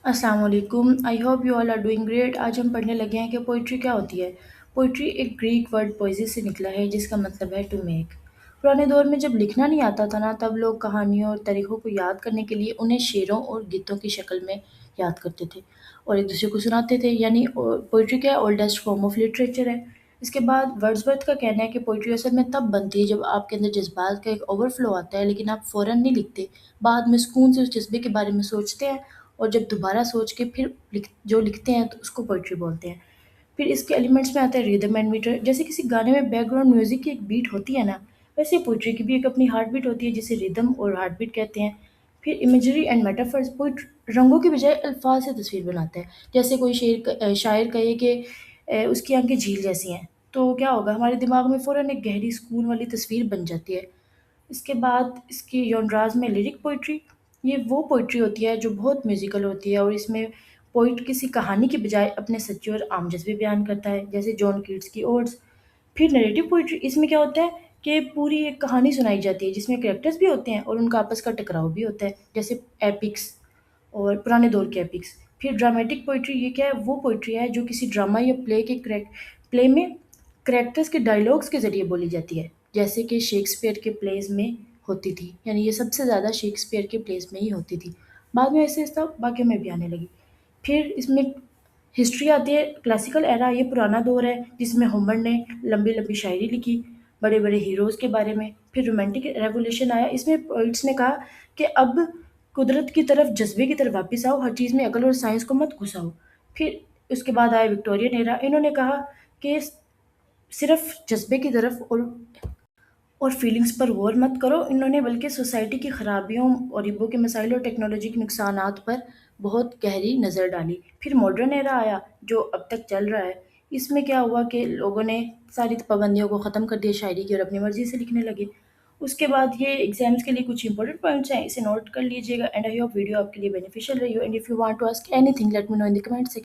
अस्सलाम वालेकुम। I hope you all are doing great. आज हम पढ़ने लगे हैं कि पोइट्री क्या होती है। पोइट्री एक ग्रीक वर्ड पोइजी से निकला है जिसका मतलब है टू मेक। पुराने दौर में जब लिखना नहीं आता था ना, तब लोग कहानियों और तारीखों को याद करने के लिए उन्हें शेरों और गीतों की शक्ल में याद करते थे और एक दूसरे को सुनाते थे। यानी पोइट्री क्या ओल्डेस्ट फॉर्म ऑफ लिटरेचर है। इसके बाद वर्ड्सवर्थ का कहना है कि पोइट्री असल में तब बनती है जब आपके अंदर जज्बात का एक ओवरफ्लो आता है, लेकिन आप फ़ौरन नहीं लिखते। बाद में सुकून से उस जज्बे के बारे में सोचते हैं और जब दोबारा सोच के फिर जो लिखते हैं तो उसको पोइट्री बोलते हैं। फिर इसके एलिमेंट्स में आता है रिदम एंड मीटर। जैसे किसी गाने में बैकग्राउंड म्यूजिक की एक बीट होती है ना, वैसे पोइट्री की भी एक अपनी हार्ट बीट होती है जिसे रिदम और हार्ट बीट कहते हैं। फिर इमेजरी एंड मेटाफर्स। पोइट रंगों की बजाय अल्फाज से तस्वीर बनाता है। जैसे कोई शायर कहे कि उसकी आंखें झील जैसी हैं, तो क्या होगा, हमारे दिमाग में फ़ौरन एक गहरी सुकून वाली तस्वीर बन जाती है। इसके बाद इसकी जॉनरास में लिरिक पोइट्री। ये वो पोइट्री होती है जो बहुत म्यूज़िकल होती है और इसमें पोइट किसी कहानी के बजाय अपने सच्चे और आम जज्बे बयान करता है, जैसे जॉन कीट्स की ओड्स। फिर नैरेटिव पोइट्री। इसमें क्या होता है कि पूरी एक कहानी सुनाई जाती है जिसमें कैरेक्टर्स भी होते हैं और उनका आपस का टकराव भी होता है, जैसे एपिक्स और पुराने दौर के एपिक्स। फिर ड्रामेटिक पोइट्री। ये क्या है, वो पोइट्री है जो किसी ड्रामा या प्ले में करैक्टर्स के डायलॉग्स के ज़रिए बोली जाती है, जैसे कि शेक्सपियर के प्लेज़ में होती थी। यानी ये सबसे ज़्यादा शेक्सपियर के प्लेज़ में ही होती थी। बाद में ऐसे-ऐसे बाकियों में भी आने लगी। फिर इसमें हिस्ट्री आती है। क्लासिकल एरा ये पुराना दौर है जिसमें होमर ने लंबी-लंबी शायरी लिखी, बड़े-बड़े हीरोज़ के बारे में। फिर रोमांटिक रेवोल्यूशन आया। इसमें पोइट्स ने कहा कि अब कुदरत की तरफ, जज़्बे की तरफ वापस आओ, हर चीज़ में अकल और साइंस को मत घुसाओ। फिर उसके बाद आया विक्टोरियन एरा। इन्होंने कहा कि सिर्फ जज़्बे की तरफ और फीलिंग्स पर गौर मत करो। इन्होंने बल्कि सोसाइटी की खराबियों, गरीबों के मसाइल और टेक्नोलॉजी के नुकसानात पर बहुत गहरी नज़र डाली। फिर मॉडर्न एरा आया जो अब तक चल रहा है। इसमें क्या हुआ कि लोगों ने सारी पाबंदियों को ख़त्म कर दिया शायरी की और अपनी मर्ज़ी से लिखने लगे। उसके बाद ये एग्ज़ाम्स के लिए कुछ इंपॉर्टेंट पॉइंट्स हैं, इसे नोट कर लीजिएगा। एंड आई होप वीडियो आपके लिए बेनिफिशियल रही हो। And if you want to ask anything let me know in the comment section.